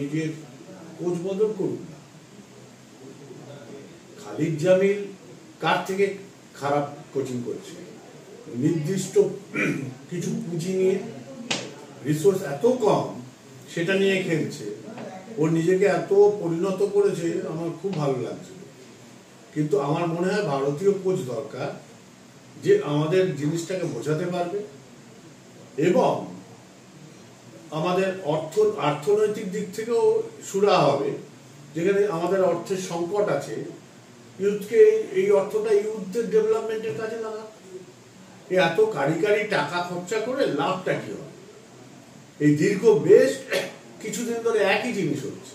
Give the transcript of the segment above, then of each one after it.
নিজের কোচ বদল করুন না। খালিদ জামিল কার থেকে খারাপ কোচিং করছে? নির্দিষ্ট কিছু পুঁজি নিয়ে, রিসোর্স এত কম, সেটা নিয়ে খেলছে। ও নিজেকে এত পরিণত করেছে, আমার খুব ভালো লাগছে। কিন্তু আমার মনে হয় ভারতীয় কোচ দরকার, যে আমাদের জিনিসটাকে বোঝাতে পারবে এবং আমাদের অর্থনৈতিক দিক থেকেও সুরাহা হবে। যেখানে আমাদের অর্থের সংকট আছে, ইউথকে এই অর্থটা ইউথদের ডেভেলপমেন্টের কাজে লাগা। এত কারি টাকা খরচা করে লাভটা কি হবে? এই দীর্ঘ বেশ কিছুদিন ধরে একই জিনিস হচ্ছে,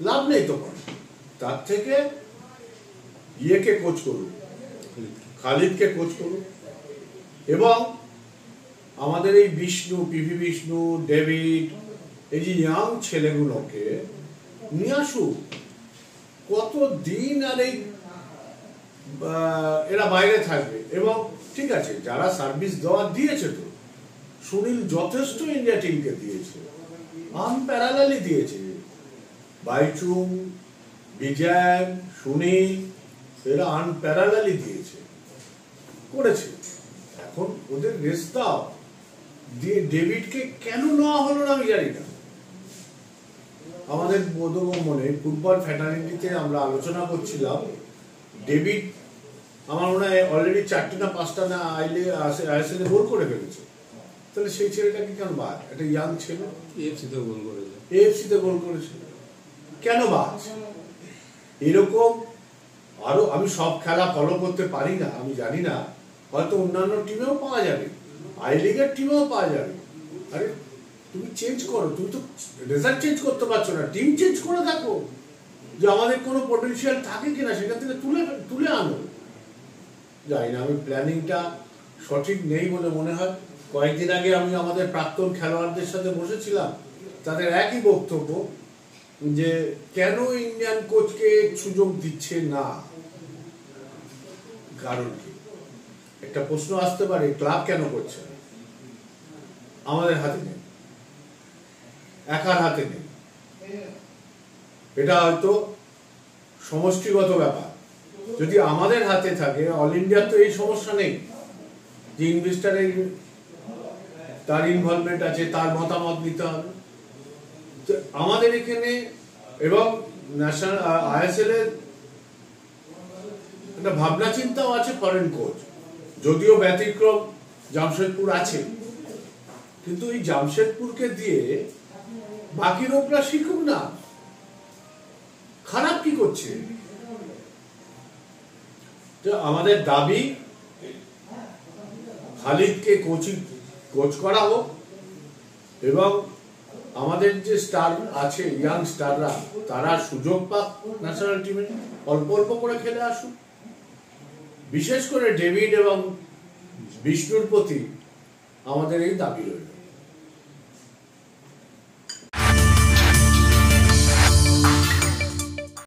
লাভ নেই তো। তার থেকে ইয়েকে কোচ করুন, খালিদকে কোচ করুন, এবং আমাদের এই পিভি বিষ্ণু, ডেভিড, এই যে ইয়াং ছেলেগুলোকে নিয়ে আসুক। কতদিন আর এই এরা বাইরে থাকবে? এবং ঠিক আছে, যারা সার্ভিস দিয়েছে, তো সুনীল যথেষ্ট ইন্ডিয়া টিমকে দিয়েছে, আনপ্যারালালি দিয়েছে। বাইচুং, বিজয়, সুনীল, এরা আনপ্যারালালি দিয়েছে, করেছে। এখন ওদের রেস্ট দাও। দিয়ে ডেভিডকে কেন নেওয়া হলো না আমি জানি না। আমাদের বোধগম্যনে ফুটবল ফ্যাটার্নিটিতে আমরা আলোচনা করছিলাম, ডেভিড আমার মনে হয় অলরেডি 4টে না 5টা না আইএসএল গোল করে ফেলেছে। তাহলে সেই ছেলেটাকে কেন বাদ? একটা ইয়াং ছেলে, এএফসিতে গোল করেছে, কেন বাদ? এরকম আরো, আমি সব খেলা ফলো করতে পারি না, আমি জানি না, হয়তো অন্যান্য টিমেও পাওয়া যাবে, আই লিগের টিমেও পাওয়া যাবে। আরে তুমি চেঞ্জ করো, তুমি তো রেজাল্ট চেঞ্জ করতে পারছো না, টিম চেঞ্জ করে দেখো যে আমাদের কোনো পটেনশিয়াল থাকে কিনা, সেখান থেকে তুলে আনো। জানি না, আমি প্ল্যানিংটা সঠিক নেই বলে মনে হয়। কয়েকদিন আগে আমি আমাদের প্রাক্তন খেলোয়াড়দের সাথে বসেছিলাম, তাদের একই বক্তব্য যে কেন ইন্ডিয়ান কোচকে সুযোগ দিচ্ছে না, কারণ কি? একটা প্রশ্ন আসতে পারে, ক্লাব কেন করছে না? আমাদের হাতে নেই, একার হাতে নেই। এটা হয়তো সমষ্টিগত ব্যাপার। যদি আমাদের হাতে থাকে, অল ইন্ডিয়ার তো এই সমস্যা নেই যে ইনভেস্টারের তার ইনভলভমেন্ট আছে, তার মতামত নিতে হবে। আমাদের এখানে এবং ন্যাশনাল আইএসএল এর একটা ভাবনা চিন্তাও আছে ফরেন কোচ, যদিও ব্যতিক্রম জামশেদপুর আছে, কিন্তু এই জামশেদপুরকে দিয়ে বাকি লোকরা শিখুক না, খারাপ কি করছে? আমাদের দাবি খালিদকে কোচ করা হোক, এবং আমাদের যে স্টার আছে, ইয়াং স্টাররা, তারা সুযোগ পাক ন্যাশনাল টিমে, অল্প অল্প করে খেলে আসুক। বিশেষ করে ডেভিড এবং বিষ্ণুর প্রতি আমাদের এই দাবি রইল।